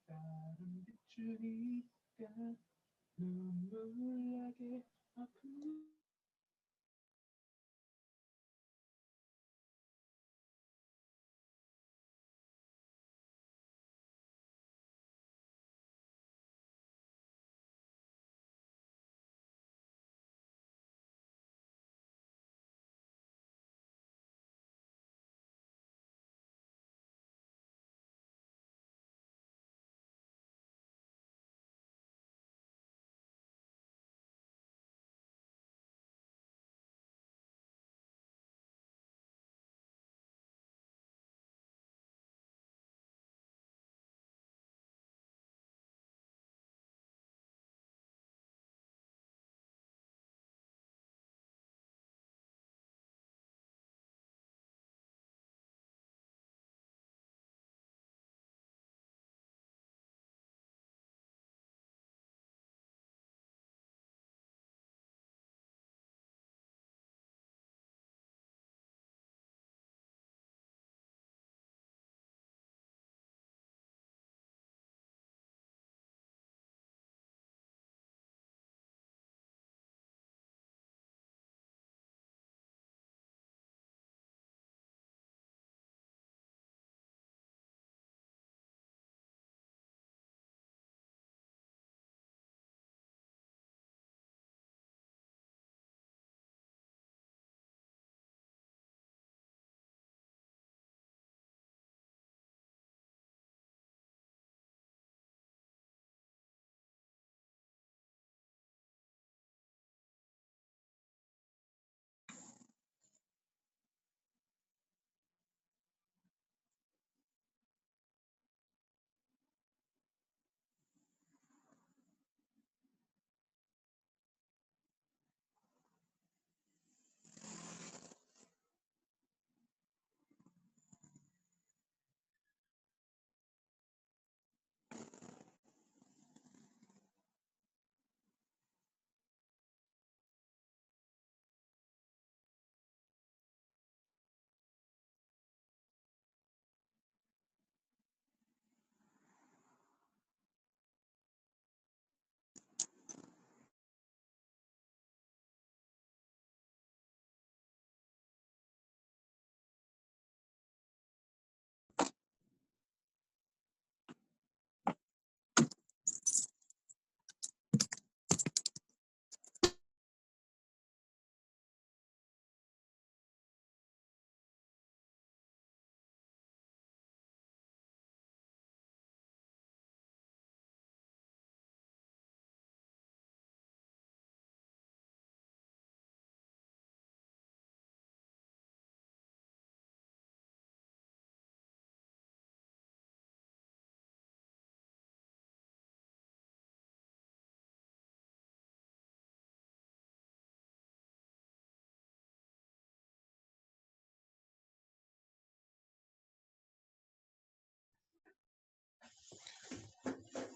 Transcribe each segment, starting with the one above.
다른 비추니까 눈물 나게 아픈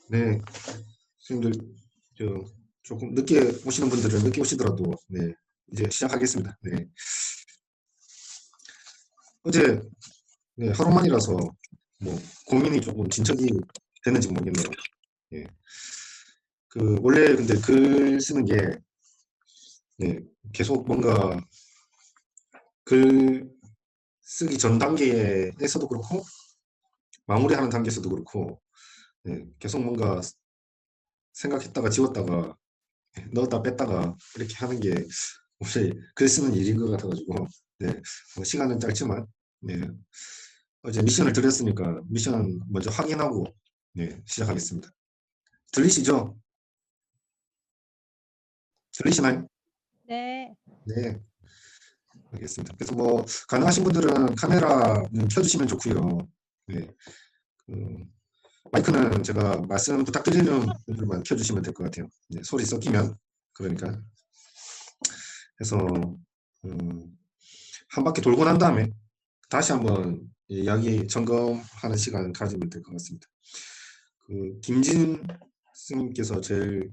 네, 선생님들 저 조금 늦게 오시는 분들은 늦게 오시더라도 네, 이제 시작하겠습니다. 네. 어제 네, 하루 만이라서 뭐 고민이 조금 진척이 됐는지 모르겠네요. 예. 그 원래 근데 글 쓰는 게 네, 계속 뭔가 글 쓰기 전 단계에서도 그렇고 마무리하는 단계에서도 그렇고 네, 계속 뭔가 생각했다가 지웠다가 넣었다 뺐다가 이렇게 하는 게 원래 글 쓰는 일인 것 같아가지고 네, 뭐 시간은 짧지만 네, 어제 미션을 드렸으니까 미션 먼저 확인하고 네, 시작하겠습니다. 들리시죠? 들리시나요? 네. 네, 알겠습니다. 그래서 뭐 가능하신 분들은 카메라는 켜주시면 좋고요. 네, 그 마이크는 제가 말씀 부탁드리는 분들만 켜주시면 될 것 같아요. 네, 소리 섞이면 그러니까 그래서 한 바퀴 돌고 난 다음에 다시 한번 이야기 점검하는 시간 가지면 될 것 같습니다. 그 김진 스님께서 제일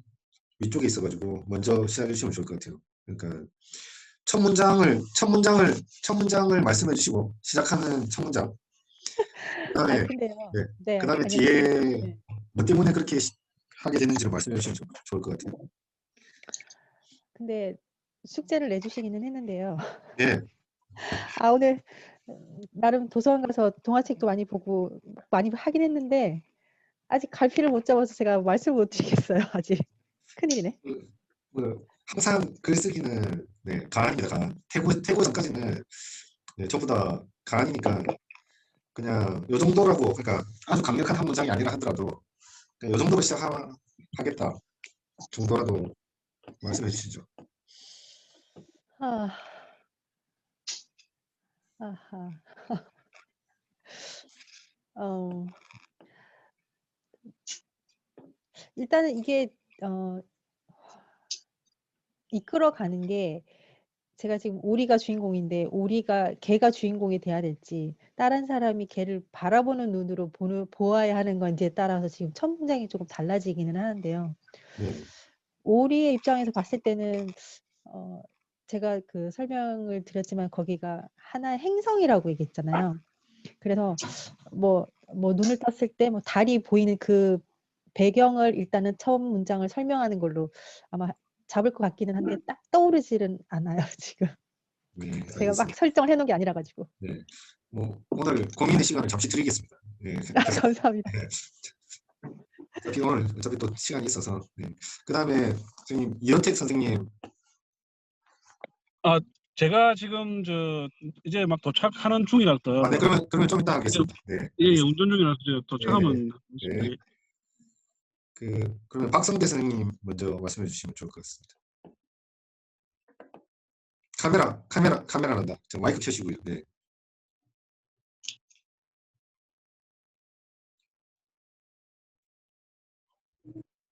위쪽에 있어가지고 먼저 시작해 주시면 좋을 것 같아요. 그러니까 첫 문장을 말씀해 주시고 시작하는 첫 문장 그다음에 근데요. 네, 네, 그다음에 아니, 뒤에 네. 뭐 때문에 그렇게 하게 됐는지를 말씀해 주시면 좋을 것 같아요. 근데 숙제를 내주시기는 했는데요. 예, 오늘 나름 도서관 가서 동화책도 많이 보고 많이 하긴 했는데 아직 갈피를 못 잡아서 제가 말씀을 못 드리겠어요. 아직 큰일이네. 항상 글쓰기는 네, 가안입니다. 가안. 태고전까지는 네, 전부 다 가안이니까 그냥 요 정도라고 그러니까 아주 강력한 한 문장이 아니라 하더라도 그냥 요 정도로 시작하겠다 정도라도 말씀해 주시죠. 아, 아하. 일단은 이게 이끌어가는 게 제가 지금 오리가 주인공인데 걔가 주인공이 돼야 될지 다른 사람이 걔를 바라보는 눈으로 보아야 하는 건지에 따라서 지금 첫 문장이 조금 달라지기는 하는데요. 네. 오리의 입장에서 봤을 때는 제가 그 설명을 드렸지만 거기가 하나의 행성이라고 얘기했잖아요. 그래서 뭐 눈을 떴을 때 뭐 달이 보이는 그 배경을 일단은 처음 문장을 설명하는 걸로 아마 잡을 것 같기는 한데 딱 떠오르지는 않아요 지금. 네, 제가 막 알겠습니다. 설정을 해놓은 게 아니라 가지고. 네, 뭐 오늘 고민의 시간을 잠시 드리겠습니다. 네, 감사합니다. 어차피 또 시간이 있어서. 네. 그 다음에 선생님 이현택 선생님. 제가 지금 이제 막 도착하는 중이라서 네, 그러면 좀 이따 하겠습니다. 네, 예, 운전 중이라서 이제 도착하면 네. 그러면 박성대 선생님 먼저 말씀해 주시면 좋을 것 같습니다. 카메라란다. 저 마이크 켜시고요. 네.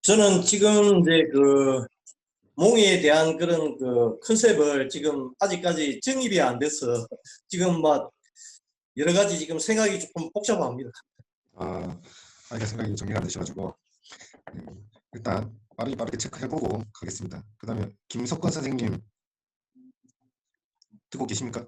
저는 지금 이제 그 몽에 대한 그런 그 컨셉을 지금 아직까지 정립이 안 돼서 지금 막 여러 가지 지금 생각이 조금 복잡합니다. 아직 생각이 정리가 안 되셔가지고 일단 빠르게 체크해보고 가겠습니다. 그 다음에 김석권 선생님 듣고 계십니까?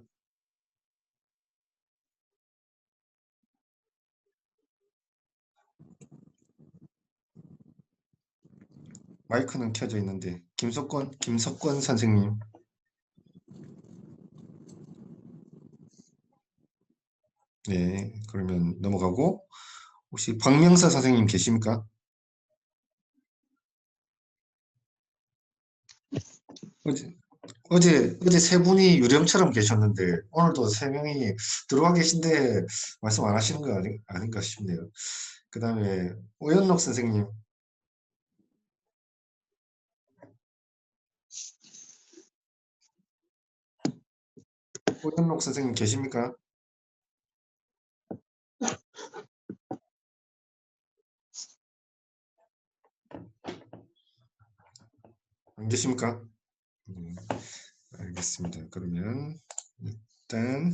마이크는 켜져 있는데 김석권 선생님. 네, 그러면 넘어가고 혹시 박명서 선생님 계십니까? 어제 세 분이 유령처럼 계셨는데 오늘도 세 명이 들어와 계신데 말씀 안 하시는 거 아닌가 싶네요. 그 다음에 오연록 선생님. 오연록 선생님 계십니까? 안 계십니까? 알겠습니다. 그러면 일단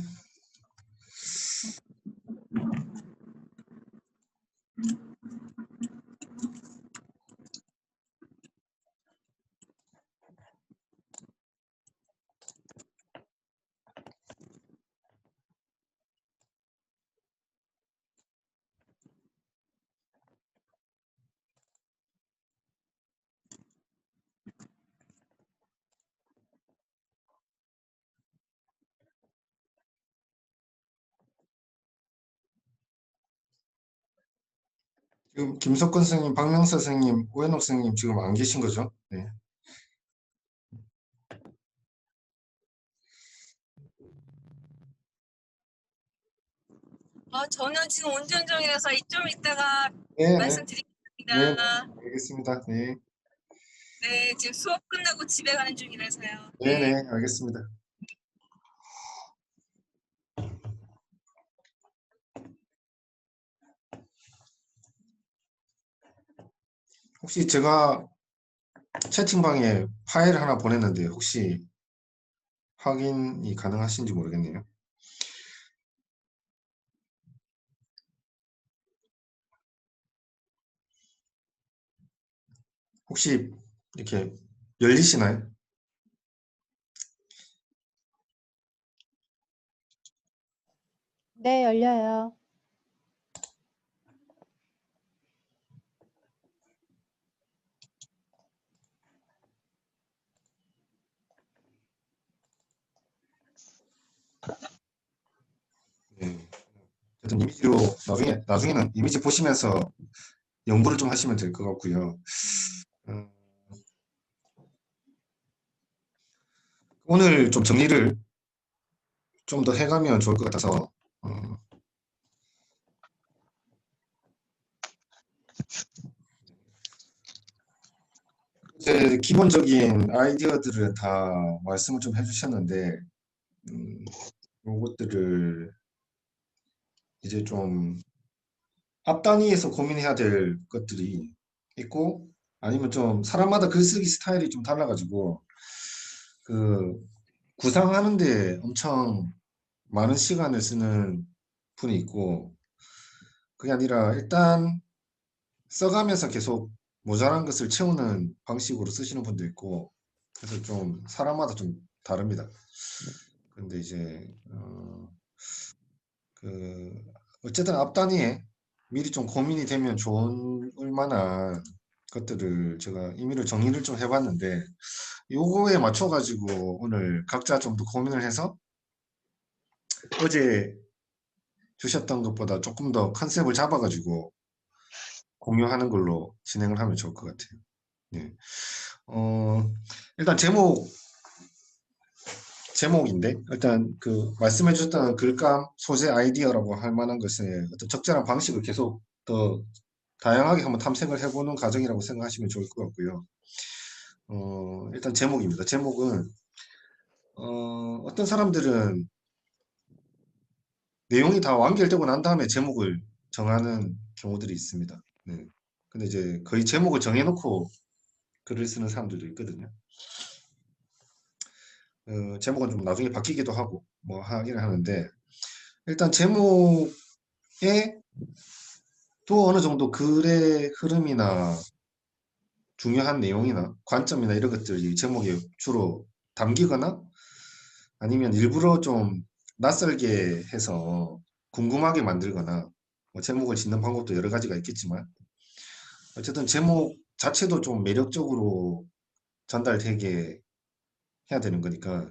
지금 김석권 선생님, 박명서 선생님, 오연옥 선생님 지금 안 계신 거죠? 네. 저는 지금 운전 중이라서 좀 이따가 네, 말씀드리겠습니다. 알겠습니다. 네, 네, 지금 수업 끝나고 집에 가는 중이라서요. 네, 알겠습니다. 혹시 제가 채팅방에 파일 하나 보냈는데 혹시 확인이 가능하신지 모르겠네요. 혹시 이렇게 열리시나요? 네, 열려요. 어떤 이미지로 나중에는 이미지 보시면서 연구를 좀 하시면 될 것 같고요. 오늘 좀 정리를 좀 더 해가면 좋을 것 같아서 이제 기본적인 아이디어들을 다 말씀을 좀 해주셨는데 요것들을 이제 좀 앞 단위에서 고민해야 될 것들이 있고 아니면 좀 사람마다 글쓰기 스타일이 좀 달라가지고 그 구상하는데 엄청 많은 시간을 쓰는 분이 있고 그게 아니라 일단 써가면서 계속 모자란 것을 채우는 방식으로 쓰시는 분도 있고 그래서 좀 사람마다 좀 다릅니다. 근데 이제 어쨌든 앞 단위에 미리 좀 고민이 되면 좋을 만한 것들을 제가 임의로 정리를 좀 해봤는데 요거에 맞춰가지고 오늘 각자 좀 더 고민을 해서 어제 주셨던 것보다 조금 더 컨셉을 잡아가지고 공유하는 걸로 진행을 하면 좋을 것 같아요. 네. 일단 제목인데 일단 그 말씀해 주셨던 글감 소재 아이디어라고 할 만한 것의 어떤 적절한 방식을 계속 더 다양하게 한번 탐색을 해보는 과정이라고 생각하시면 좋을 것 같고요. 일단 제목입니다. 제목은 어떤 사람들은 내용이 다 완결되고 난 다음에 제목을 정하는 경우들이 있습니다. 네. 근데 이제 거의 제목을 정해놓고 글을 쓰는 사람들도 있거든요. 제목은 좀 나중에 바뀌기도 하고 뭐 하긴 하는데 일단 제목에 또 어느 정도 글의 흐름이나 중요한 내용이나 관점이나 이런 것들이 제목에 주로 담기거나 아니면 일부러 좀 낯설게 해서 궁금하게 만들거나 뭐 제목을 짓는 방법도 여러 가지가 있겠지만 어쨌든 제목 자체도 좀 매력적으로 전달되게 해야 되는 거니까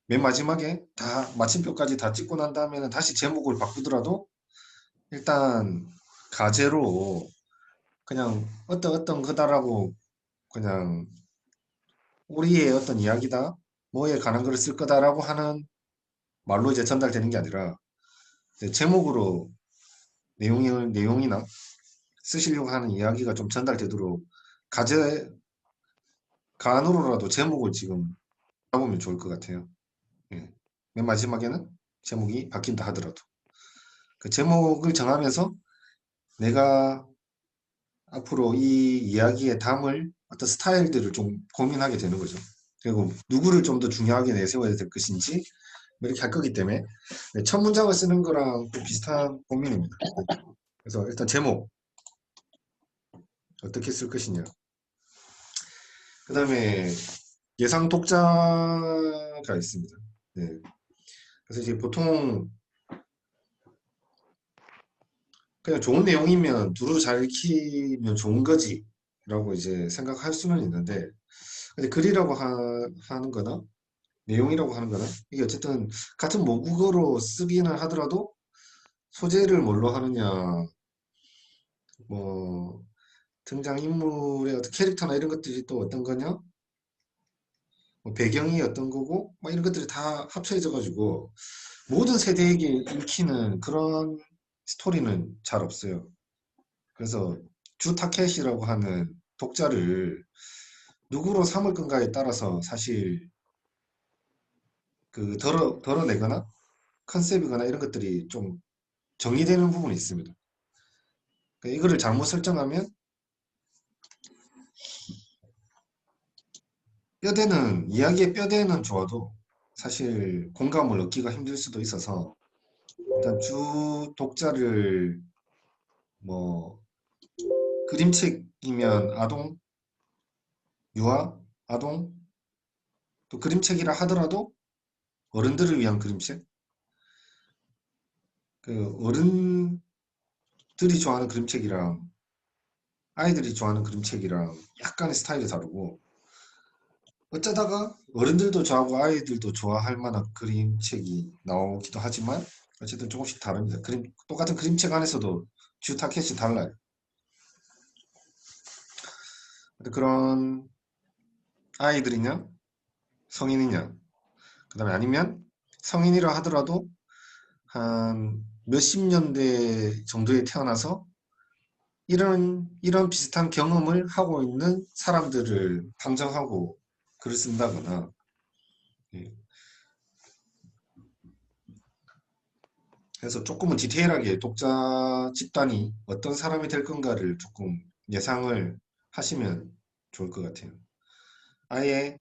맨 마지막에 다 마침표까지 다 찍고 난 다음에는 다시 제목을 바꾸더라도 일단 가제로 그냥 어떤 거다라고 그냥 우리의 어떤 이야기다 뭐에 관한 글을 쓸 거다라고 하는 말로 이제 전달되는 게 아니라 이제 제목으로 내용이나 쓰시려고 하는 이야기가 좀 전달되도록 가제 간으로라도 제목을 지금 잡으면 좋을 것 같아요. 예. 맨 마지막에는 제목이 바뀐다 하더라도 그 제목을 정하면서 내가 앞으로 이 이야기에 담을 어떤 스타일들을 좀 고민하게 되는 거죠. 그리고 누구를 좀 더 중요하게 내세워야 될 것인지 뭐 이렇게 할 거기 때문에 네, 첫 문장을 쓰는 거랑 또 비슷한 고민입니다. 그래서 일단 제목 어떻게 쓸 것이냐. 그 다음에 예상 독자가 있습니다. 네. 그래서 이제 보통 그냥 좋은 내용이면 두루 잘 익히면 좋은 거지 라고 이제 생각할 수는 있는데 근데 글이라고 하는 거나 내용이라고 하는 거나 이게 어쨌든 같은 모국어로 쓰기는 하더라도 소재를 뭘로 하느냐 뭐 등장인물의 어떤 캐릭터나 이런 것들이 또 어떤 거냐 뭐 배경이 어떤 거고 뭐 이런 것들이 다 합쳐져 가지고 모든 세대에게 읽히는 그런 스토리는 잘 없어요. 그래서 주 타켓이라고 하는 독자를 누구로 삼을 건가에 따라서 사실 그 덜어내거나 컨셉이거나 이런 것들이 좀 정리되는 부분이 있습니다. 그러니까 이거를 잘못 설정하면 이야기의 뼈대는 좋아도 사실 공감을 얻기가 힘들 수도 있어서 일단 주 독자를 뭐 그림책이면 아동, 유아, 아동 또 그림책이라 하더라도 어른들을 위한 그림책 그 어른들이 좋아하는 그림책이랑 아이들이 좋아하는 그림책이랑 약간의 스타일이 다르고 어쩌다가 어른들도 좋아하고 아이들도 좋아할 만한 그림책이 나오기도 하지만 어쨌든 조금씩 다릅니다. 똑같은 그림책 안에서도 주 타켓이 달라요. 근데 그런 아이들이냐 성인이냐, 그 다음에 아니면 성인이라 하더라도 한 몇십 년대 정도에 태어나서 이런 비슷한 경험을 하고 있는 사람들을 감정하고 글을 쓴다거나, 예. 그래서 조금은 디테일하게 독자 집단이 어떤 사람이 될 건가를 조금 예상을 하시면 좋을 것 같아요. 아예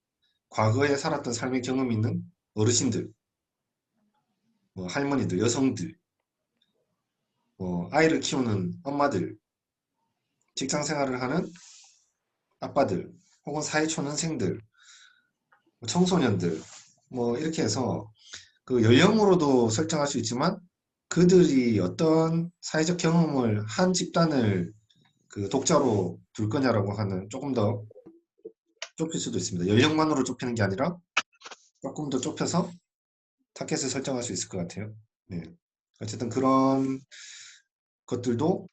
과거에 살았던 삶의 경험이 있는 어르신들, 뭐 할머니들, 여성들, 뭐 아이를 키우는 엄마들, 직장 생활을 하는 아빠들, 혹은 사회초년생들, 뭐 청소년들, 뭐 이렇게 해서 그 연령으로도 설정할 수 있지만 그들이 어떤 사회적 경험을 한 집단을 그 독자로 둘 거냐라고 하는, 조금 더 좁힐 수도 있습니다. 연령만으로 좁히는 게 아니라 조금 더 좁혀서 타겟을 설정할 수 있을 것 같아요. 네. 어쨌든 그런 것들도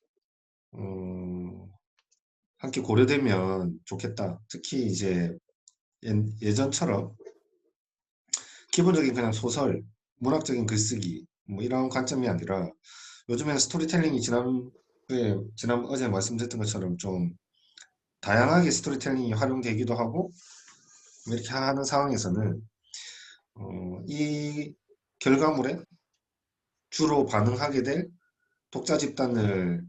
함께 고려되면 좋겠다. 특히 이제 예전처럼 기본적인 그냥 소설, 문학적인 글쓰기 뭐 이런 관점이 아니라 요즘에는 스토리텔링이 어제 말씀드렸던 것처럼 좀 다양하게 스토리텔링이 활용되기도 하고, 이렇게 하는 상황에서는 이 결과물에 주로 반응하게 될 독자 집단을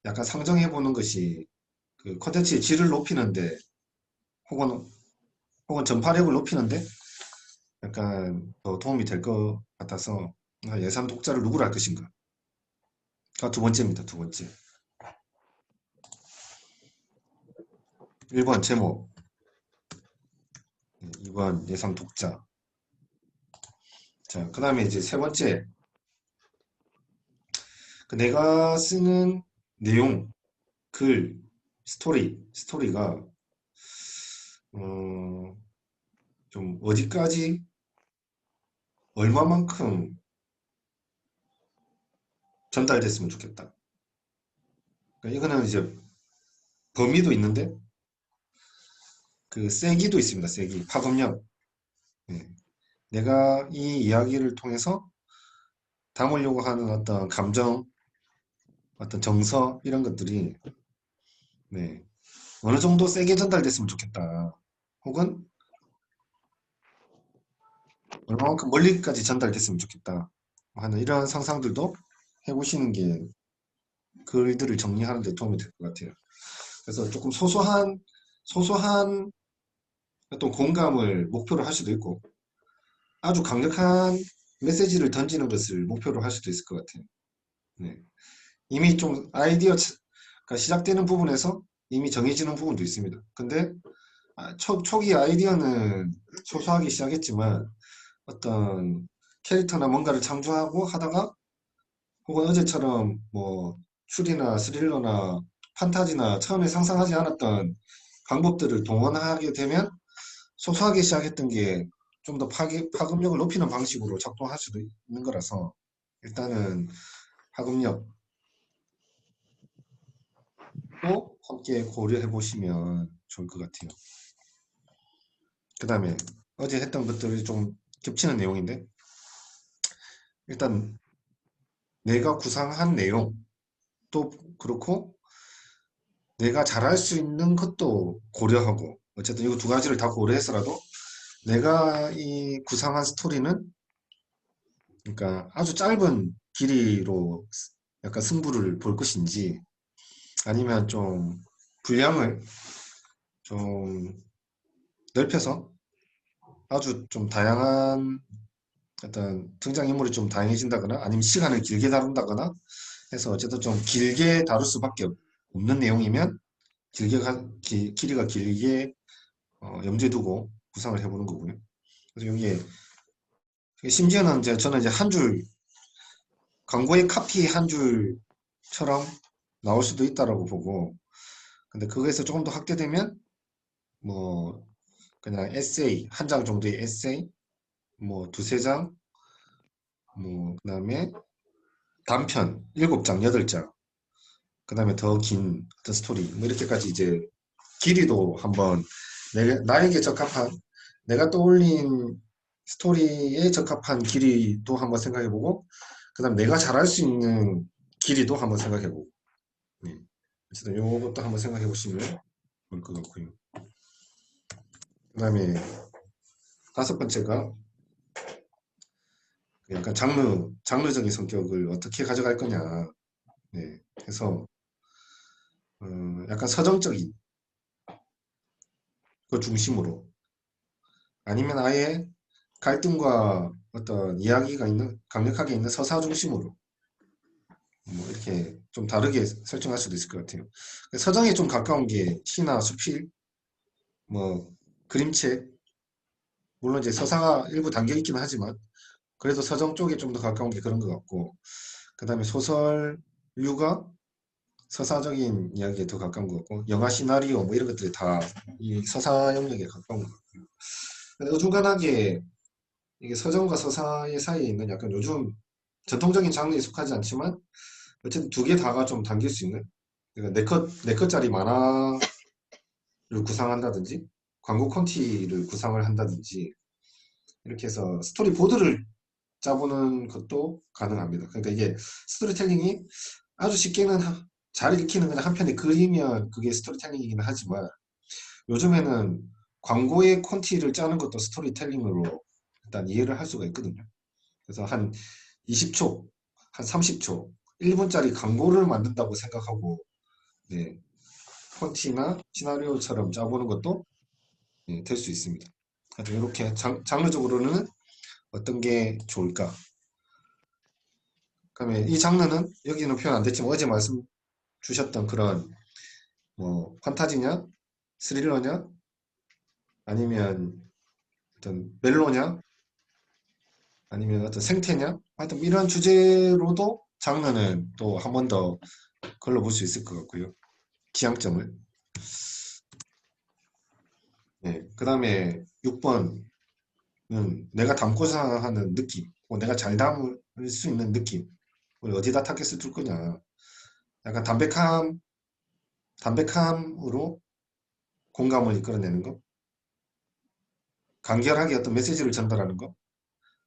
약간 상정해 보는 것이 그 콘텐츠의 질을 높이는데, 혹은 전파력을 높이는데 약간 더 도움이 될 것 같아서, 예산 독자를 누구로 할 것인가 가 두 번째입니다. 두 번째. 1번 제목, 2번 예상 독자. 자, 그 다음에 이제 세 번째, 내가 쓰는 내용, 글, 스토리가 좀 어디까지 얼마만큼 전달됐으면 좋겠다. 그러니까 이거는 이제 범위도 있는데 그 세기도 있습니다. 세기, 파급력. 예. 내가 이 이야기를 통해서 담으려고 하는 어떤 감정, 어떤 정서, 이런 것들이 네, 어느 정도 세게 전달됐으면 좋겠다. 혹은 얼마만큼 멀리까지 전달됐으면 좋겠다 하는 이런 상상들도 해보시는 게 글들을 정리하는 데 도움이 될 것 같아요. 그래서 조금 소소한 어떤 공감을 목표로 할 수도 있고, 아주 강력한 메시지를 던지는 것을 목표로 할 수도 있을 것 같아요. 네. 이미 좀 아이디어가 시작되는 부분에서 이미 정해지는 부분도 있습니다. 근데 초기 아이디어는 소소하게 시작했지만 어떤 캐릭터나 뭔가를 창조하고 하다가, 혹은 어제처럼 뭐 추리나 스릴러나 판타지나 처음에 상상하지 않았던 방법들을 동원하게 되면 소소하게 시작했던 게 좀 더 파급력을 높이는 방식으로 작동할 수도 있는 거라서, 일단은 파급력도 함께 고려해 보시면 좋을 것 같아요. 그 다음에 어제 했던 것들이 좀 겹치는 내용인데, 일단 내가 구상한 내용도 그렇고 내가 잘할 수 있는 것도 고려하고, 어쨌든 이 두 가지를 다 고려해서라도 내가 이 구상한 스토리는, 그러니까 아주 짧은 길이로 약간 승부를 볼 것인지, 아니면 좀 분량을 좀 넓혀서 아주 좀 다양한 어떤 등장인물이 좀 다양해진다거나, 아니면 시간을 길게 다룬다거나 해서 어쨌든 좀 길게 다룰 수밖에 없는 내용이면 길이가 길게 염두에 두고 구상을 해보는 거고요. 그래서 여기에 심지어는 저는 이제 한 줄, 광고의 카피 한 줄처럼 나올 수도 있다라고 보고, 근데 그거에서 조금 더 확대되면 뭐 그냥 에세이 한 장 정도의 에세이, 뭐 두세 장, 뭐 그다음에 단편 7장, 8장, 그다음에 더 긴 어떤 스토리, 뭐 이렇게까지 이제 길이도 한번 나에게 적합한, 내가 떠올린 스토리에 적합한 길이도 한번 생각해보고, 그다음 내가 잘할 수 있는 길이도 한번 생각해보고, 네. 어쨌든 요것도 한번 생각해보시면 좋을 것 같고요. 그다음에 5번째가 약간 장르적인 성격을 어떻게 가져갈 거냐. 네. 그래서 약간 서정적인 그 중심으로, 아니면 아예 갈등과 어떤 이야기가 있는, 강력하게 있는 서사 중심으로, 뭐 이렇게 좀 다르게 설정할 수도 있을 것 같아요. 서정에 좀 가까운 게 시나 수필, 뭐 그림책, 물론 이제 서사가 일부 담겨 있기는 하지만 그래도 서정 쪽에 좀 더 가까운 게 그런 것 같고, 그 다음에 소설류가 서사적인 이야기에 더 가까운 것 같고, 영화 시나리오 뭐 이런 것들이 다 이 서사 영역에 가까운 것 같고요. 근데 어중간하게 이게 서정과 서사의 사이에 있는 약간 요즘 전통적인 장르에 속하지 않지만 어쨌든 두 개 다가 좀 담길 수 있는, 그러니까 네 컷짜리 만화를 구상한다든지 광고 콘티를 구상을 한다든지 이렇게 해서 스토리보드를 짜보는 것도 가능합니다. 그러니까 이게 스토리텔링이 아주 쉽게는 잘 읽히는 그냥 한 편의 글이면 그게 스토리텔링이긴 하지만, 요즘에는 광고의 콘티를 짜는 것도 스토리텔링으로 일단 이해를 할 수가 있거든요. 그래서 한 20초, 한 30초, 1분짜리 광고를 만든다고 생각하고, 네, 콘티나 시나리오처럼 짜보는 것도 될 수 있습니다. 하여튼 이렇게 장르적으로는 어떤 게 좋을까? 그러면 이 장르는 여기는 표현 안 됐지만 어제 말씀 주셨던 그런 뭐 판타지냐, 스릴러냐, 아니면 어떤 멜로냐, 아니면 어떤 생태냐, 하여튼 이런 주제로도 장르는 또 한 번 더 걸러볼 수 있을 것 같고요. 기항점을. 네, 그 다음에 6번은 내가 담고자 하는 느낌, 내가 잘 담을 수 있는 느낌, 어디다 타겟을 둘 거냐. 약간 담백함으로 공감을 이끌어내는 거, 간결하게 어떤 메시지를 전달하는 거,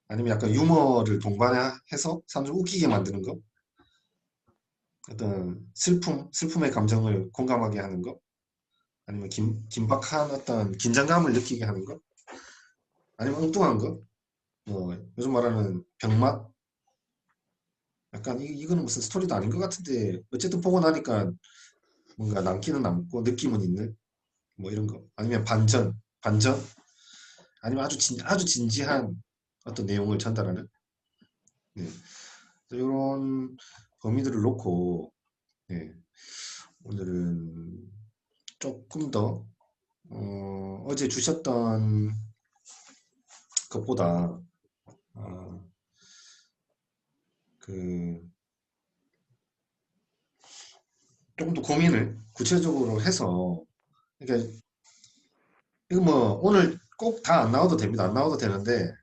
아니면 약간 유머를 동반해서 사람들 웃기게 만드는 거, 어떤 슬픔의 감정을 공감하게 하는 거, 아니면 긴박한 어떤 긴장감을 느끼게 하는 거, 아니면 엉뚱한 거, 뭐 요즘 말하는 병맛, 약간 이거는 무슨 스토리도 아닌 것 같은데 어쨌든 보고 나니까 뭔가 남기는 남고 느낌은 있는 뭐 이런 거, 아니면 반전, 아니면 아주 진지한 어떤 내용을 전달하는, 네. 이런 범위들을 놓고, 네, 오늘은 조금 더 어제 주셨던 것보다 조금 더 고민을 구체적으로 해서, 그러니까 이거 뭐 오늘 꼭 다 안 나와도 됩니다. 안 나와도 되는데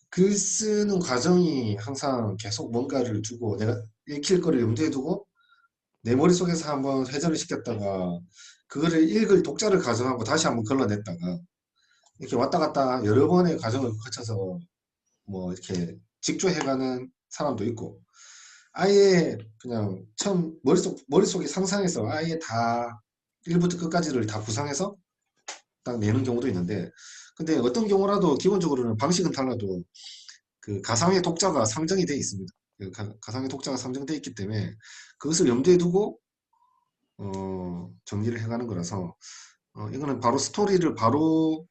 글 쓰는 과정이 항상 계속 뭔가를 두고, 내가 읽힐 거를 염두에 두고 내 머릿속에서 한번 회전을 시켰다가 그거를 읽을 독자를 가정하고 다시 한번 걸러냈다가 이렇게 왔다 갔다 여러 번의 과정을 거쳐서 뭐 이렇게 직조해가는 사람도 있고, 아예 그냥 처음 머릿속에 상상해서 아예 다 1부터 끝까지를 다 구상해서 딱 내는 경우도 있는데, 근데 어떤 경우라도 기본적으로는 방식은 달라도 그 가상의 독자가 상정이 되어 있습니다. 그 가상의 독자가 상정되어 있기 때문에 그것을 염두에 두고 정리를 해가는 거라서, 이거는 바로 스토리를 바로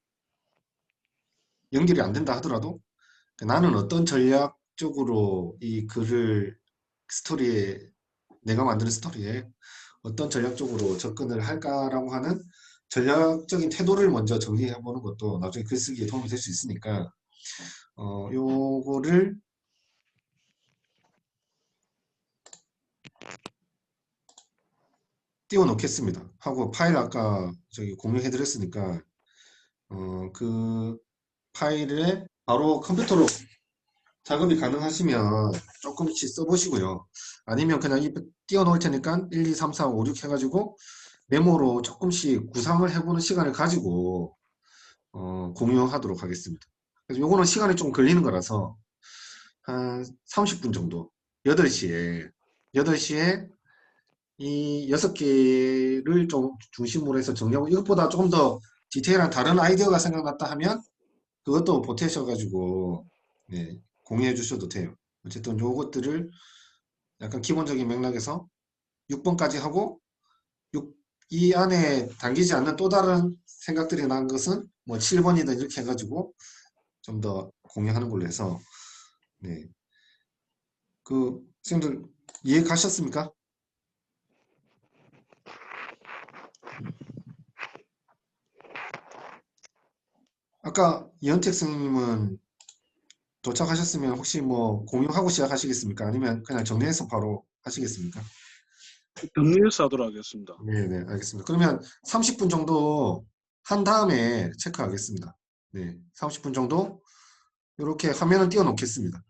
연결이 안 된다 하더라도 나는 어떤 전략적으로 이 글을 내가 만드는 스토리에 어떤 전략적으로 접근을 할까라고 하는 전략적인 태도를 먼저 정리해 보는 것도 나중에 글쓰기에 도움이 될 수 있으니까, 요거를 띄워 놓겠습니다 하고, 파일 아까 저기 공유해 드렸으니까 그 파일에 바로 컴퓨터로 작업이 가능하시면 조금씩 써보시고요. 아니면 그냥 띄워놓을 테니까 1, 2, 3, 4, 5, 6 해가지고 메모로 조금씩 구상을 해보는 시간을 가지고 공유하도록 하겠습니다. 그래서 요거는 시간이 좀 걸리는 거라서 한 30분 정도 8시에 이 6개를 좀 중심으로 해서 정리하고 이것보다 조금 더 디테일한 다른 아이디어가 생각났다 하면 그것도 보태셔가지고 네, 공유해 주셔도 돼요. 어쨌든 요것들을 약간 기본적인 맥락에서 6번까지 하고 이 안에 담기지 않는 또 다른 생각들이 난 것은 뭐 7번이든 이렇게 해가지고 좀 더 공유하는 걸로 해서 네. 그 선생님들 이해 가셨습니까? 아까 이현택 선생님은 도착하셨으면 혹시 뭐 공유하고 시작하시겠습니까? 아니면 그냥 정리해서 바로 하시겠습니까? 정리해서 하도록 하겠습니다. 네네, 알겠습니다. 그러면 30분 정도 한 다음에 체크하겠습니다. 네, 30분 정도 이렇게 화면은 띄워놓겠습니다.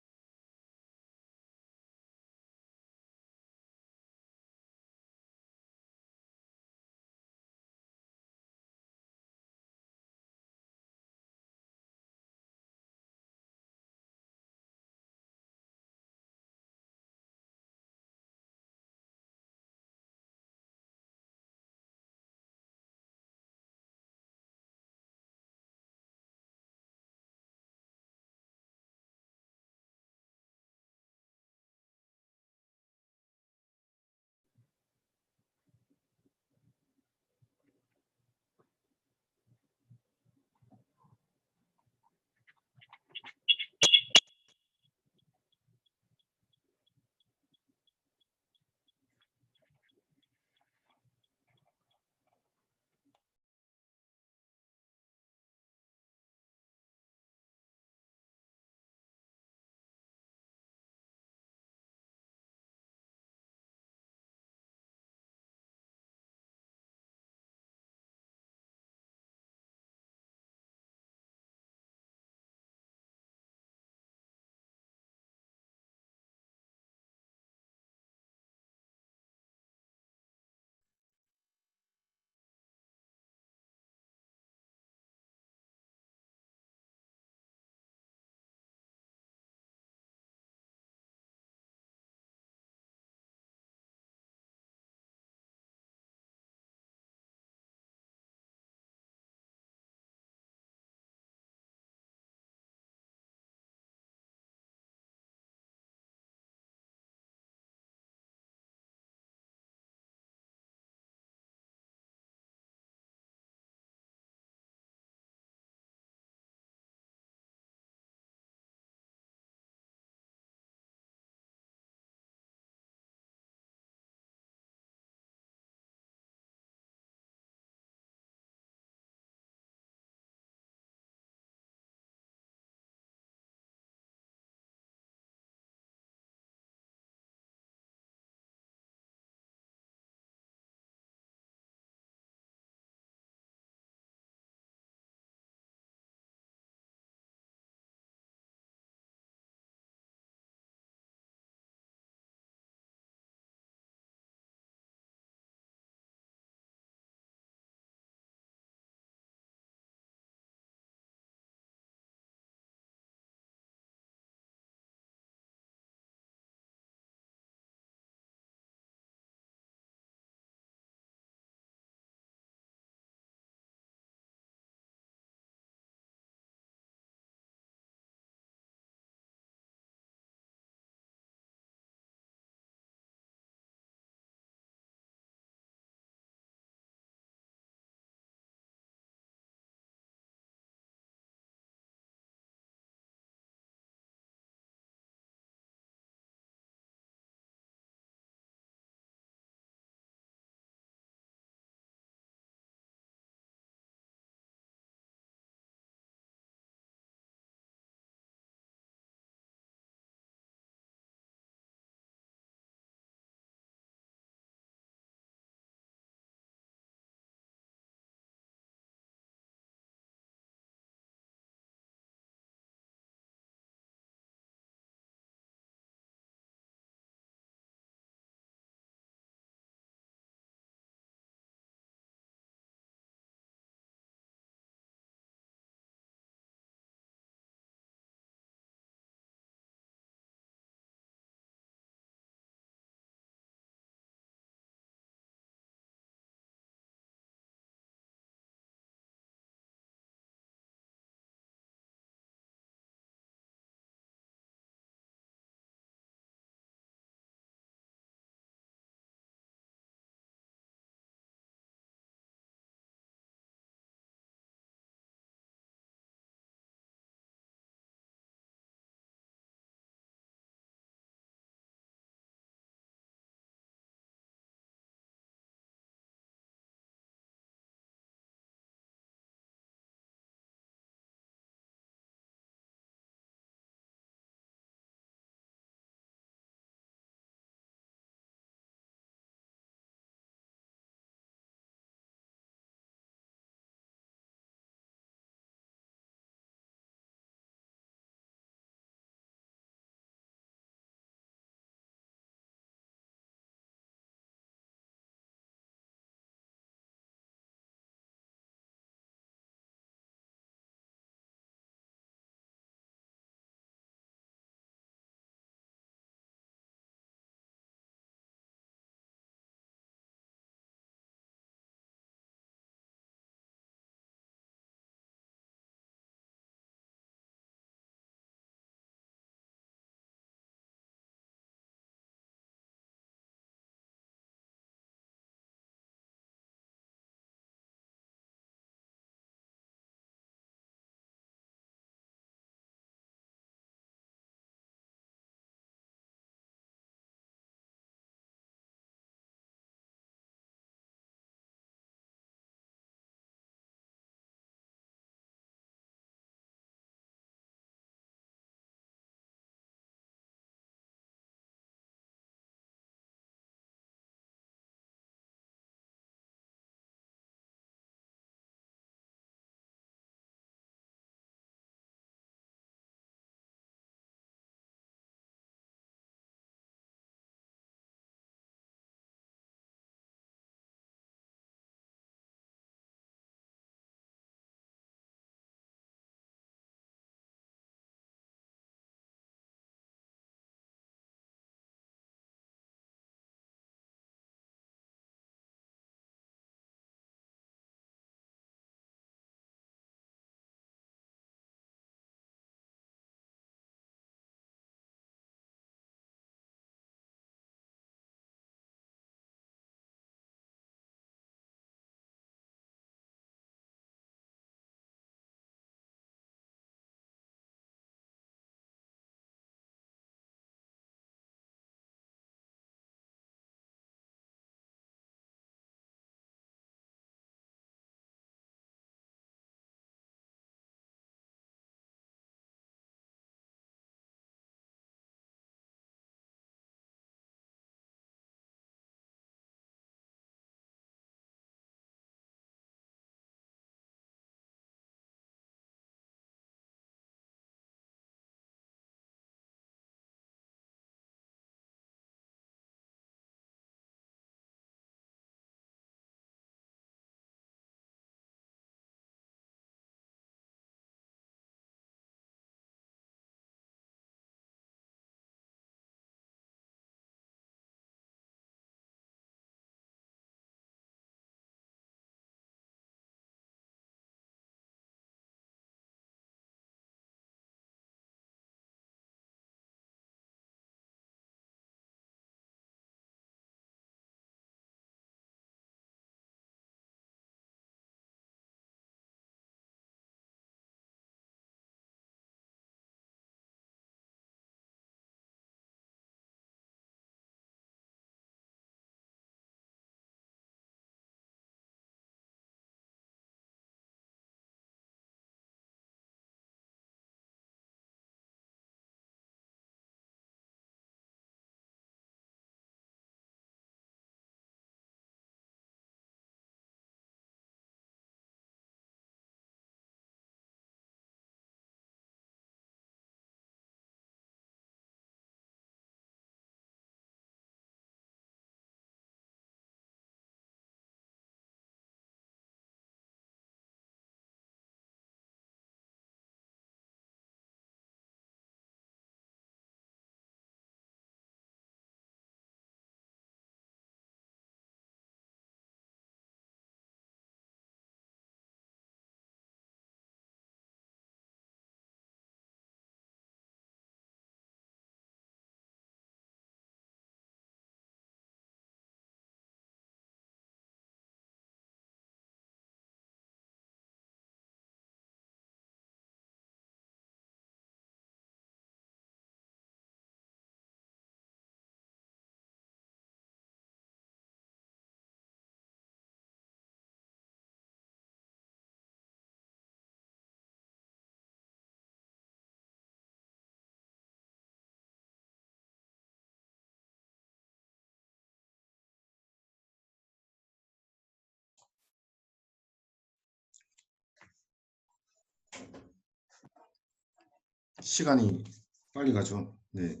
시간이 빨리 가죠. 네.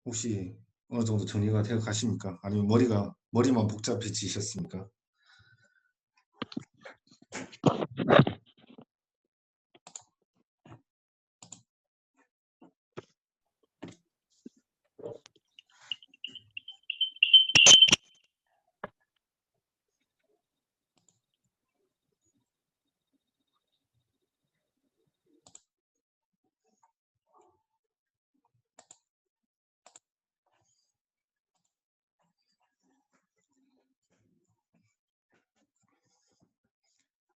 혹시 어느 정도 정리가 되어 가십니까? 아니면 머리만 복잡해지셨습니까?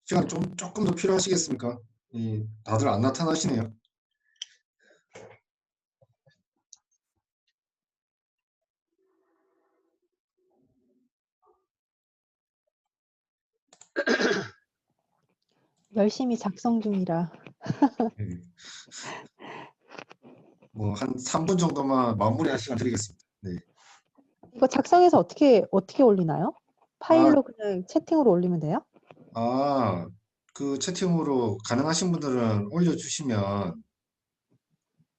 시간 조금 더 필요하시겠습니까? 다들 안 나타나시네요. 열심히 작성 중이라. 네. 뭐 한 3분 정도만 마무리할 시간 드리겠습니다. 네. 이거 작성해서 어떻게 올리나요? 아, 파일로 그냥 채팅으로 올리면 돼요? 그 채팅으로 가능하신 분들은 올려주시면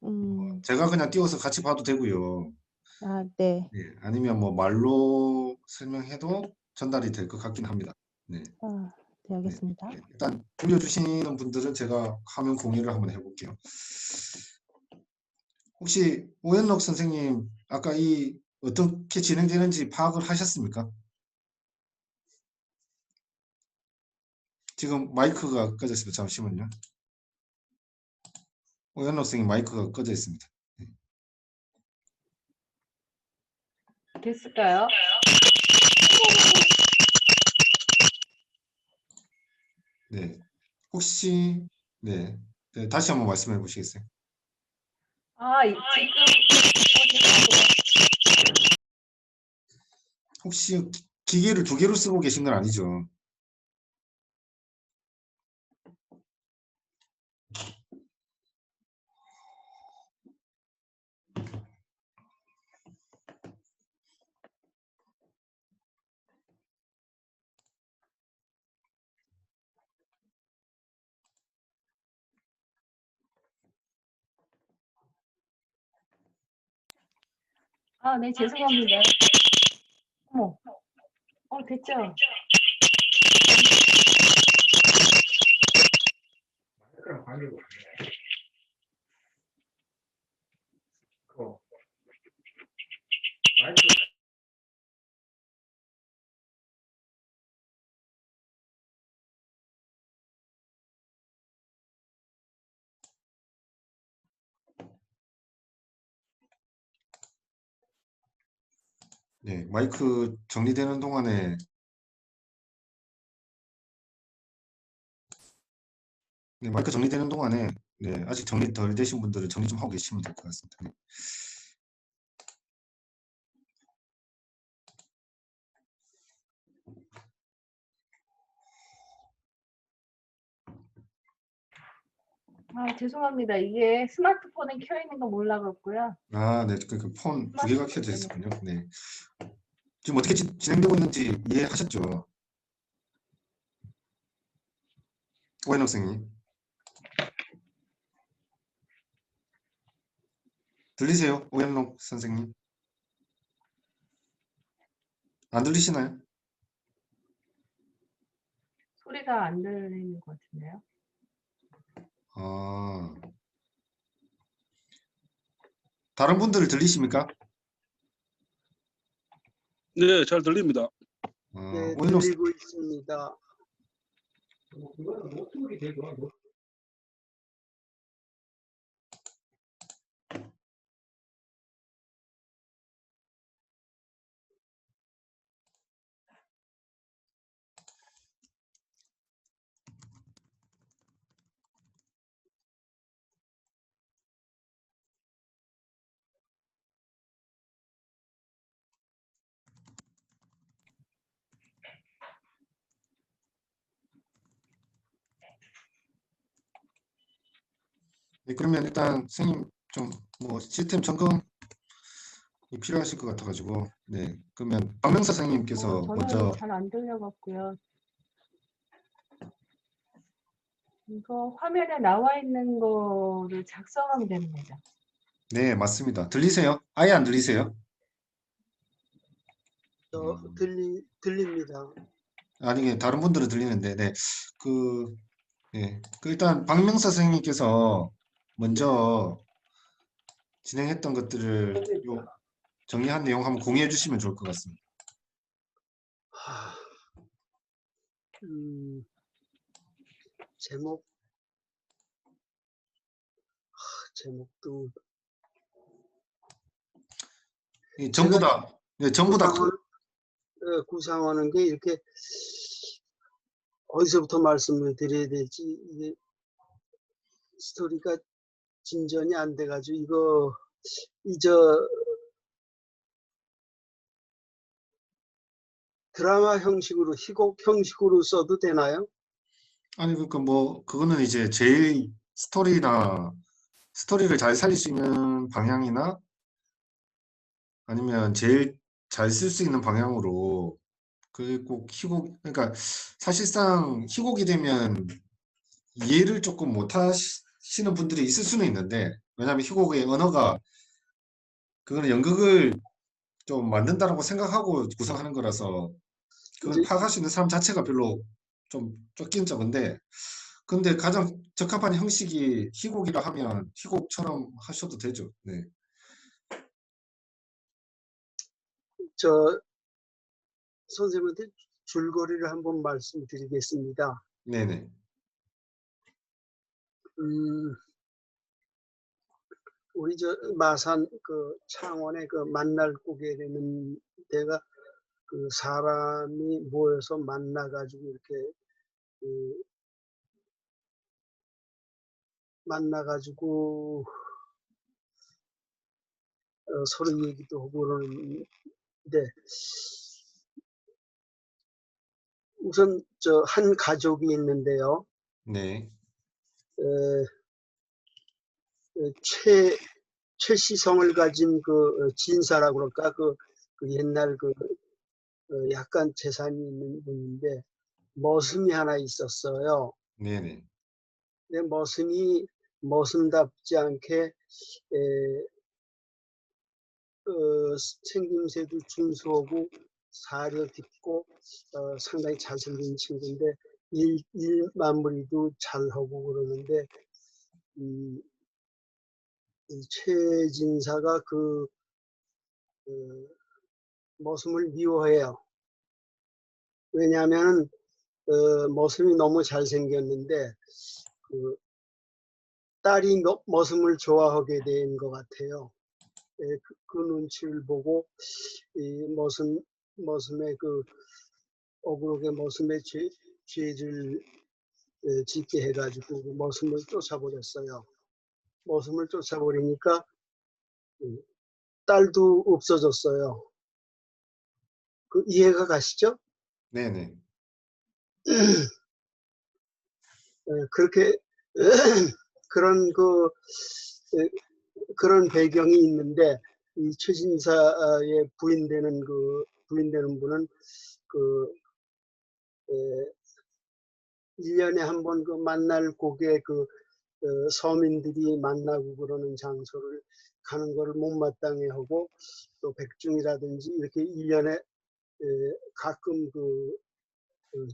음, 제가 그냥 띄워서 같이 봐도 되고요. 아, 네. 네, 아니면 뭐 말로 설명해도 전달이 될 것 같긴 합니다. 네, 아, 네, 네, 알겠습니다. 네. 일단 올려주시는 분들은 제가 화면 공유를 한번 해볼게요. 혹시 오현록 선생님 아까 어떻게 진행되는지 파악을 하셨습니까? 지금 마이크가 꺼져 있습니다. 잠시만요. 오현록 선생님 마이크가 꺼져 있습니다. 됐을까요? 네, 혹시 네, 다시 한번 말씀해 보시겠어요? 혹시 기계를 2개로 쓰고 계신 건 아니죠? 네, 죄송합니다. 어머, 됐죠? 네, 마이크 정리되는 동안에 네, 마이크 정리되는 동안에 네, 아직 정리 덜 되신 분들은 정리 좀 하고 계시면 될 것 같습니다. 네. 죄송합니다. 이게 스마트폰에 켜 있는 거 몰라갖고요. 네, 그 폰 2개가 켜져 있었군요. 네. 지금 어떻게 진행되고 있는지 이해하셨죠? 오현호 선생님. 들리세요? 오현록 선생님. 안 들리시나요? 소리가 안 들리는 것 같은데요. 다른 분들 들리십니까? 네, 잘 들립니다. 네, 오현록 들리고 있습니다. 네, 그러면 일단 선생님 좀 뭐 시스템 점검이 필요하실 것 같아가지고 네, 그러면 박명사 선생님께서 저는 먼저 잘 안 들려갖고요. 이거 화면에 나와 있는 거를 작성하면 되는 거죠. 네, 맞습니다. 들리세요? 아예 안 들리세요? 들립니다. 아니, 다른 분들은 들리는데, 네. 그 일단 박명서 선생님께서 먼저 진행했던 것들을 정리한 내용 한번 공유해 주시면 좋을 것 같습니다. 하, 제목, 제목도 전부 다, 네, 전부 다, 구상하는 게 이렇게 어디서부터 말씀을 드려야 될지 이게 스토리가 진전이 안 돼가지고 이거 드라마 형식으로 희곡 형식으로 써도 되나요? 아니, 그러니까 뭐, 그거는 이제 제일 스토리를 잘 살릴 수 있는 방향이나 아니면 제일 잘 쓸 수 있는 방향으로 꼭 그러니까 사실상 희곡이 되면 이해를 조금 못 하시는 분들이 있을 수는 있는데, 왜냐하면 희곡의 언어가 그거는 연극을 좀 만든다라고 생각하고 구성하는 거라서 그걸 이제 파악할 수 있는 사람 자체가 별로 좀 적긴 적은데, 근데 가장 적합한 형식이 희곡이라 하면 희곡처럼 하셔도 되죠. 네. 저 선생님한테 줄거리를 한번 말씀드리겠습니다. 네네. 우리 저 마산 그 창원에 그 만날 고개라는 데가 그 사람이 모여서 만나가지고 이렇게 만나가지고 서로 얘기도 하고 그러는데 우선 저 한 가족이 있는데요. 네. 최시성을 가진 그 진사라고 그럴까 그 옛날 약간 재산이 있는 분인데 머슴이 하나 있었어요. 네네. 근데 머슴이 머슴답지 않게 생김새도 준수하고 사려 깊고 상당히 잘생긴 친구인데 일 마무리도 잘하고 그러는데 이 최진사가 그 머슴을 미워해요. 왜냐하면 머슴이 너무 잘생겼는데 그 딸이 머슴을 좋아하게 된 것 같아요. 그 눈치를 보고 이 머슴의 그 억울하게 머슴의 죄를 짓게 해가지고 그 머슴을 쫓아버렸어요. 머슴을 쫓아버리니까 딸도 없어졌어요. 그 이해가 가시죠? 네네. 그렇게 그런 그런 배경이 있는데 이 최신사의 부인되는 분은 그 1년에 한 번 그 만날 곡에 서민들이 만나고 그러는 장소를 가는 거를 못마땅해 하고 또 백중이라든지 이렇게 1년에 가끔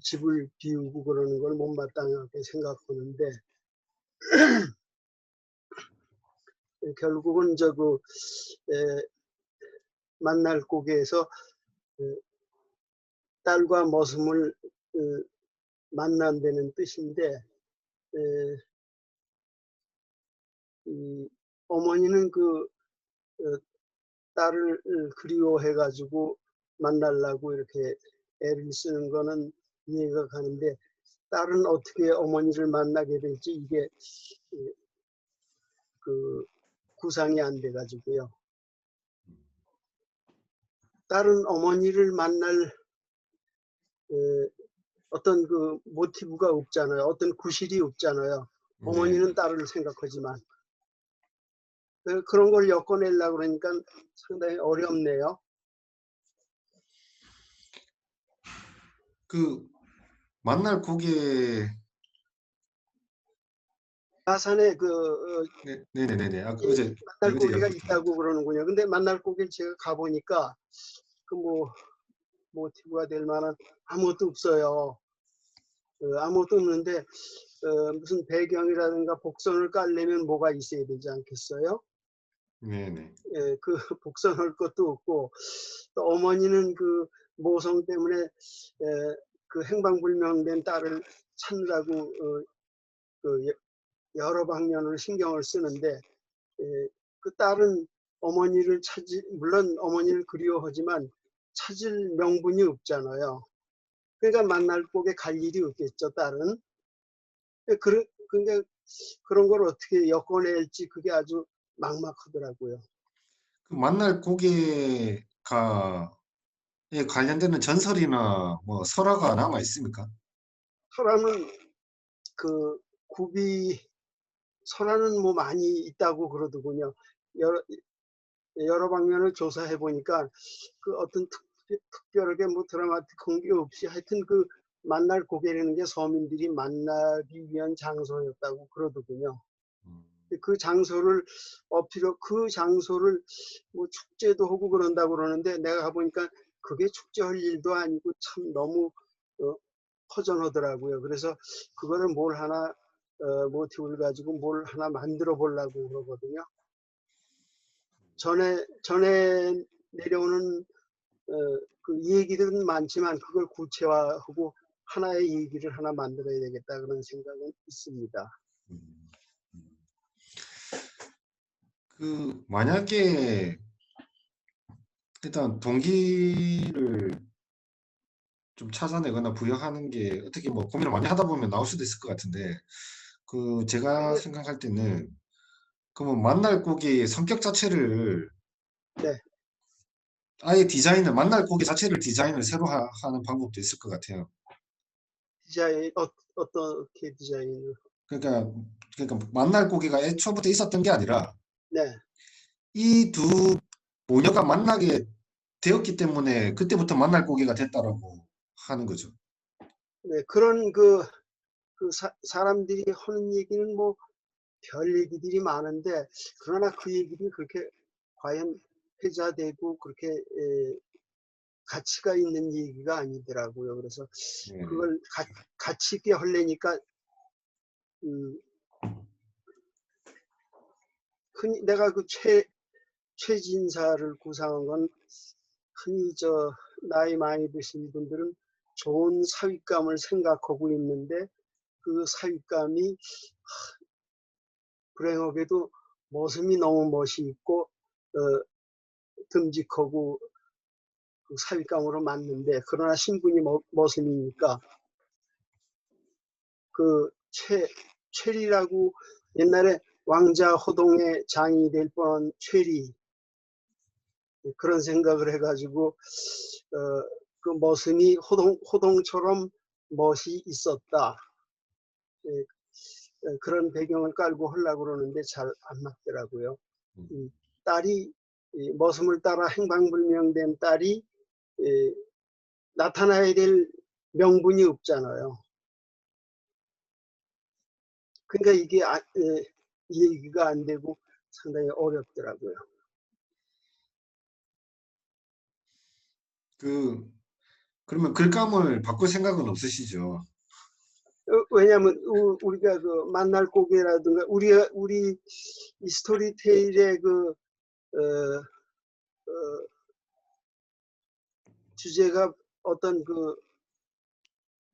집을 비우고 그러는 걸 못마땅하게 생각하는데 결국은 만날 곡에서 딸과 머슴을 만난다는 뜻인데 어머니는 딸을 그리워해가지고 만나려고 이렇게 애를 쓰는 거는 이해가 가는데 딸은 어떻게 어머니를 만나게 될지 이게 구상이 안 돼가지고요. 딸은 어머니를 만날 어떤 모티브가 없잖아요. 어떤 구실이 없잖아요. 어머니는 딸을 생각하지만 그런 걸 엮어내려고 그러니까 상당히 어렵네요. 만날 곡에 야산에 네네네네. 아까 예, 어제 만날고기가 이야기 있다고 그러는군요. 근데 만날고기를 제가 가보니까 그 모티브가 될 만한 아무것도 없어요. 아무것도 없는데 무슨 배경이라든가 복선을 깔려면 뭐가 있어야 되지 않겠어요? 네네. 예, 그 복선할 것도 없고 또 어머니는 그 모성 때문에 그 행방불명된 딸을 찾느라고 여러 방면으로 신경을 쓰는데 그 딸은 어머니를 물론 어머니를 그리워하지만 찾을 명분이 없잖아요. 그러니까 만날 곳에 갈 일이 없겠죠, 딸은. 그러니까 그런 걸 어떻게 엮어낼지 그게 아주 막막하더라고요. 그 만날 고개가 에 관련되는 전설이나 뭐 설화가 남아 있습니까? 설화는 그 설화는 뭐 많이 있다고 그러더군요. 여러 방면을 조사해 보니까 그 어떤 특별하게 뭐 드라마틱한 게 없이 하여튼 그 만날 고개라는 게 서민들이 만나기 위한 장소였다고 그러더군요. 음, 그 장소를 그 장소를 뭐 축제도 하고 그런다고 그러는데 내가 가보니까 그게 축제할 일도 아니고 참 너무 허전하더라고요. 그래서 그거를 뭘 하나 모티브를 가지고 뭘 하나 만들어 보려고 그러거든요. 전에 내려오는 그 얘기들은 많지만 그걸 구체화하고 하나의 얘기를 하나 만들어야 되겠다 그런 생각은 있습니다. 음, 음. 그 만약에 일단 동기를 좀 찾아내거나 부여하는 게 어떻게 뭐 고민을 많이 하다 보면 나올 수도 있을 것 같은데 그 제가 생각할 때는 그러면 만날 고기의 성격 자체를 네, 아예 만날 고기 자체를 디자인을 새로 하는 방법도 있을 것 같아요. 디자인 어떻게 디자인을? 그러니까 만날 고기가 애초부터 있었던 게 아니라 네, 이 두 모녀가 만나게 되었기 때문에 그때부터 만날 고기가 됐다라고 하는 거죠. 네 그런 사람들이 하는 얘기는 뭐 별 얘기들이 많은데 그러나 그 얘기들이 그렇게 과연 회자되고 그렇게 가치가 있는 얘기가 아니더라고요. 그래서 네네. 그걸 가치 있게 하려니까 음, 흔히 내가 그 최진사를 구상한 건 흔히 나이 많이 드신 분들은 좋은 사윗감을 생각하고 있는데 그 사윗감이 불행하게도 모습이 너무 멋이 있고 듬직하고 그 사윗감으로 맞는데 그러나 신분이 모습이니까 그 최리라고 옛날에 왕자 호동의 장이 될 뻔한 최리 그런 생각을 해가지고 그 모습이 호동처럼 멋이 있었다. 예, 그런 배경을 깔고 하려고 그러는데 잘 안 맞더라고요. 딸이 머슴을 따라 행방불명된 딸이 나타나야 될 명분이 없잖아요. 그러니까 이게 얘기가 안 되고 상당히 어렵더라고요. 그러면 글감을 바꿀 생각은 없으시죠? 왜냐하면 우리가 그 만날 고개라든가 우리 이 스토리테일의 주제가 어떤 그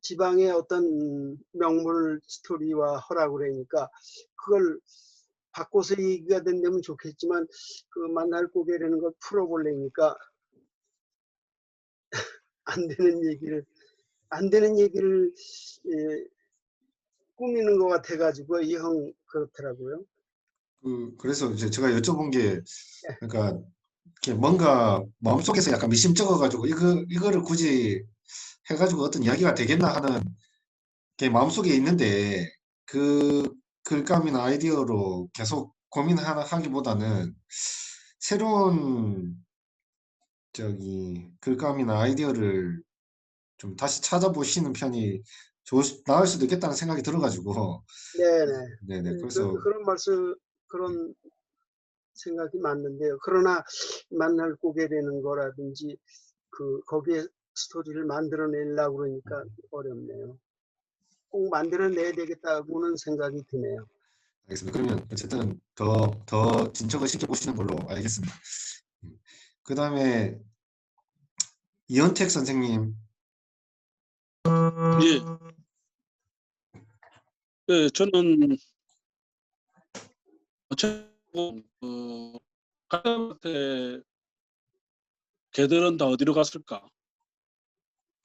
지방의 어떤 명물 스토리와 하라고 그러니까 그걸 바꿔서 얘기가 된다면 좋겠지만 그 만날 고개라는 걸 풀어보려니까 안 되는 얘기를 꾸미는 것 같아가지고 영 그렇더라고요. 그래서 이제 제가 여쭤본 게 그러니까 이렇게 뭔가 마음속에서 약간 미심쩍어가지고 이거를 굳이 해가지고 어떤 이야기가 되겠나 하는 게 마음속에 있는데 그 글감이나 아이디어로 계속 고민하기보다는 새로운 글감이나 아이디어를 좀 다시 찾아보시는 편이 나을 수도 있겠다는 생각이 들어가지고 네네. 네네 네, 그래서 그런 말씀, 그런 생각이 맞는데요. 그러나 만날 고개라는 거라든지 거기에 스토리를 만들어내려고 그러니까 어렵네요. 꼭 만들어내야 되겠다고는 생각이 드네요. 알겠습니다. 그러면 어쨌든 더 진척을 시켜보시는 걸로 알겠습니다. 그 다음에 이현택 선생님. 예. 예, 저는 어차피 가다한테 걔들은 다 어디로 갔을까?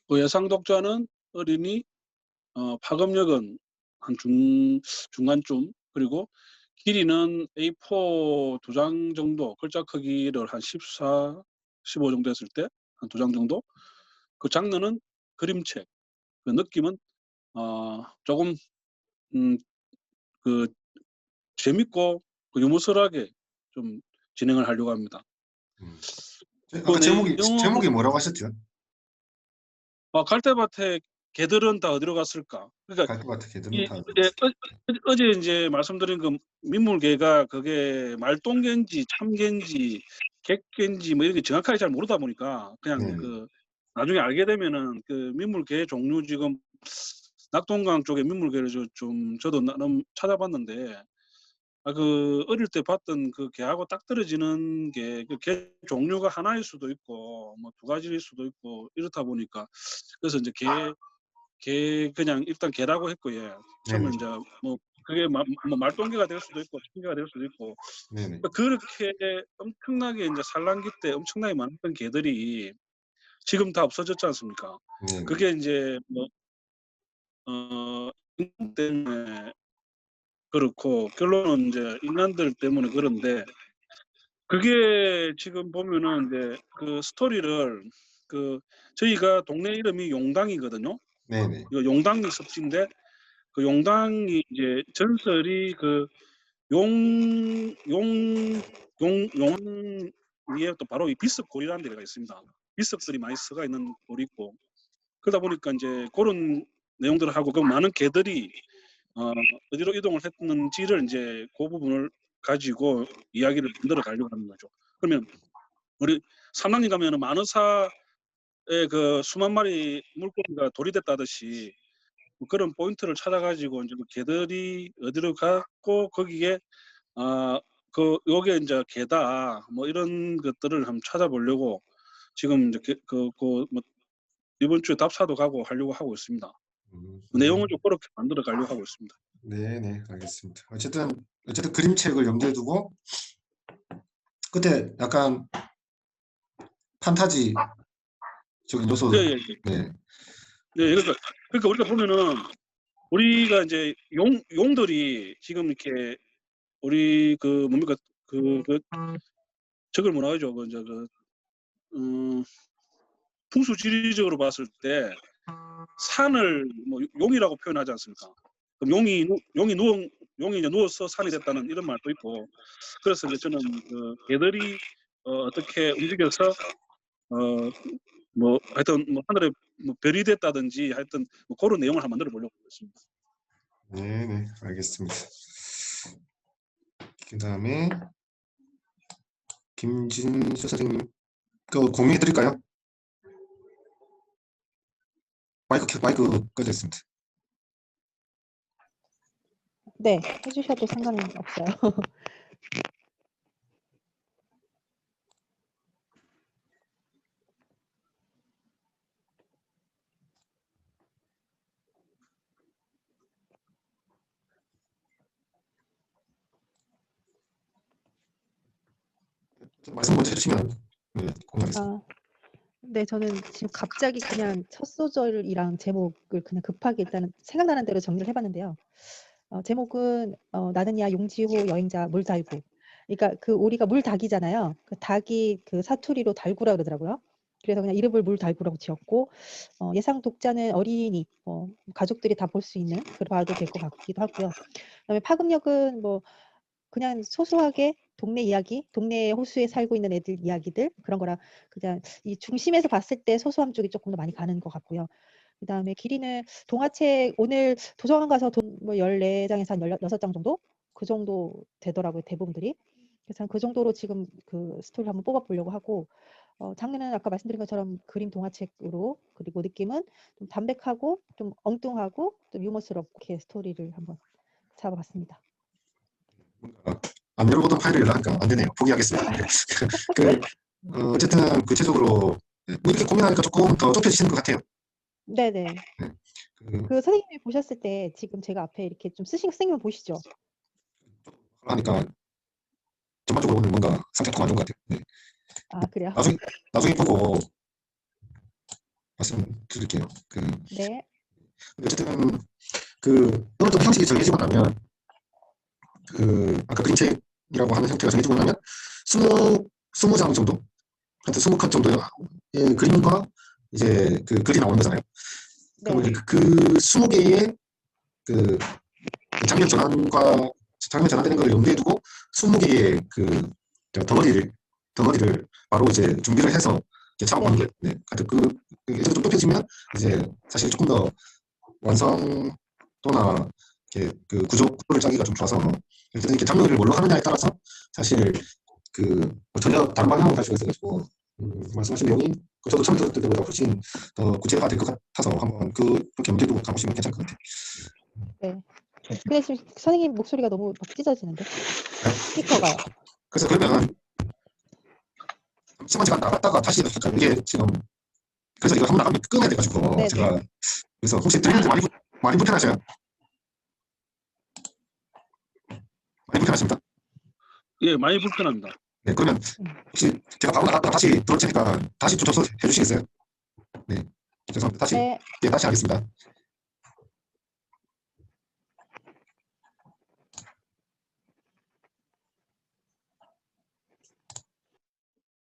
그 예상 독자는 어린이, 파급력은 한 중간쯤, 그리고 길이는 A4 두 장 정도, 글자 크기를 한 14, 15 정도 했을 때 한 두 장 정도. 그 장르는 그림책. 그 느낌은 조금 그 재밌고 그 유머스러하게 좀 진행을 하려고 합니다. 아까 그 내용은 제목이 뭐라고 하셨죠? 갈대밭에 개들은 다 어디로 갔을까? 그러니까 갈대밭에 개들은 이 다 어제 이제 말씀드린 그 민물개가 그게 말똥개인지 참개인지 객개인지 뭐 이렇게 정확하게 잘 모르다 보니까 그냥 네. 그 나중에 알게 되면은 그 민물개 종류 지금 낙동강 쪽에 민물개를 저도 나름 찾아봤는데 그 어릴 때 봤던 그 개하고 딱 떨어지는 게 그 개 종류가 하나일 수도 있고 뭐 두 가지일 수도 있고 이렇다 보니까 그래서 이제 개 그냥 일단 개라고 했고 예. 처음에 네네. 이제 뭐 그게 뭐 말똥개가 될 수도 있고 참개가 될 수도 있고 네네. 그렇게 엄청나게 이제 산란기 때 엄청나게 많았던 개들이 지금 다 없어졌지 않습니까? 네네. 그게 이제 뭐 인간 때문에 그렇고 결론은 이제 인간들 때문에 그런데 그게 지금 보면은 이제 그 스토리를 저희가 동네 이름이 용당이거든요. 네네. 이거 용당리 섭지인데 그 용당이 이제 전설이 그 용위에 또 바로 이 비석골이라는 데가 있습니다. 비석들이 많이 썩어 있는 골이 있고 그러다 보니까 이제 그런 내용들을 하고 그 많은 개들이 어디로 이동을 했는지를 이제 그 부분을 가지고 이야기를 만들어 가려고 하는 거죠. 그러면 우리 삼랑리 가면은 만어사의 그 수만 마리 물고기가 돌이 됐다듯이 그런 포인트를 찾아가지고 이제 그 개들이 어디로 갔고 거기에 요게 이제 개다 뭐 이런 것들을 한번 찾아보려고 지금 이제 뭐 이번 주에 답사도 가고 하려고 하고 있습니다. 내용을 좀 그렇게 만들어 가려고 하고 있습니다. 네네 알겠습니다. 어쨌든 그림책을 염두에 두고 끝에 약간 판타지적인 요소. 예, 예, 예. 네. 네, 그러니까 우리가 보면은 우리가 이제 용들이 지금 이렇게 우리 그 뭡니까 저걸 뭐라 하죠? 그 이제 풍수지리적으로 봤을 때 산을 뭐 용이라고 표현하지 않습니까? 그럼 용이 이제 누워서 산이 됐다는 이런 말도 있고 그래서 이제 저는 그 개들이 어떻게 움직여서 뭐 하여튼 뭐 하늘에 뭐 별이 됐다든지 하여튼 뭐 그런 내용을 한번 만들어 보려고 했습니다. 네네 알겠습니다. 그 다음에 김진수 선생님 공유해 드릴까요? 마이크 꺼져 있습니다. 네, 해주셔도 상관은 없어요. 말씀 먼저 해주시면 네, 공유하겠습니다. 네, 저는 지금 갑자기 그냥 첫 소절이랑 제목을 그냥 급하게 일단은 생각나는 대로 정리를 해봤는데요. 제목은 나는야 용지호 여행자 물달구. 그러니까 그 우리가 물닭이잖아요. 그 닭이 그 사투리로 달구라 그러더라고요. 그래서 그냥 이름을 물달구라고 지었고 예상 독자는 어린이, 가족들이 다 볼 수 있는 그봐도 될 것 같기도 하고요. 그다음에 파급력은 뭐 그냥 소소하게 동네 이야기, 동네 호수에 살고 있는 애들 이야기들 그런 거라 그냥 이 중심에서 봤을 때 소소함 쪽이 조금 더 많이 가는 것 같고요. 그다음에 길이는 동화책 오늘 도서관 가서 뭐 14장에서 한 16장 정도? 그 정도 되더라고요, 대부분들이. 그래서 그 정도로 지금 그 스토리를 한번 뽑아보려고 하고 장르는 아까 말씀드린 것처럼 그림 동화책으로 그리고 느낌은 좀 담백하고 좀 엉뚱하고 좀 유머스럽게 이렇게 스토리를 한번 잡아봤습니다. 뭔가 안 열어보던 파일을 열라니까 안 되네요. 포기하겠습니다. 그, 어쨌든 구체적으로 뭐 이렇게 고민하니까 조금 더 좁혀지시는 것 같아요. 네네. 그 선생님이 보셨을 때 지금 제가 앞에 이렇게 좀 쓰신 선생님은 보시죠? 하니까 전반적으로는 뭔가 상태가 안 좋은 것 같아요. 네. 아 그래요? 나중에 보고 말씀드릴게요. 네. 어쨌든 어느 정도 형식이 정해지고 나면 아까 그림책이라고 하는 형태가 정해지고 나면 20장 정도, 하여튼 20컷 정도의 그림과 이제 그 글이 나오는 거잖아요. 네. 그럼 이제 그 20개의 그 장면 전환되는 걸 염두에 두고 20개의 덩어리를 바로 이제 준비를 해서 작업하는 거예요. 네. 하여튼 이제 좀 좁혀지면 이제 사실 조금 더 완성도나 그 구조를 짜기가 좀 좋아서 그래서 이렇게 장면을 뭘로 하느냐에 따라서 사실 전혀 다른 방향으로 갈 수가 있어가지고 말씀하신 내용이 저도 처음 들었을 때보다 훨씬 더 구체화가 될 것 같아서 한번 그렇게 염두에 두고 가보시면 괜찮을 것 같아요. 네. 근데 지금 선생님 목소리가 너무 막 찢어지는데 스피커가요. 그래서 그러면 시간제가 나갔다가 다시 할까요? 이게 지금 그래서 이거 한번 나가면 끊어야 돼가지고 네, 제가 그래서 혹시 들리는지 많이 불편하세요? 많이 불편하십니까? 예, 많이 불편합니다. 네, 그러면 혹시 제가 바로 나갔다가 다시 들어올 테니까 다시 좀 접속 해주시겠어요? 네, 죄송합니다. 다시 네. 네, 다시 하겠습니다.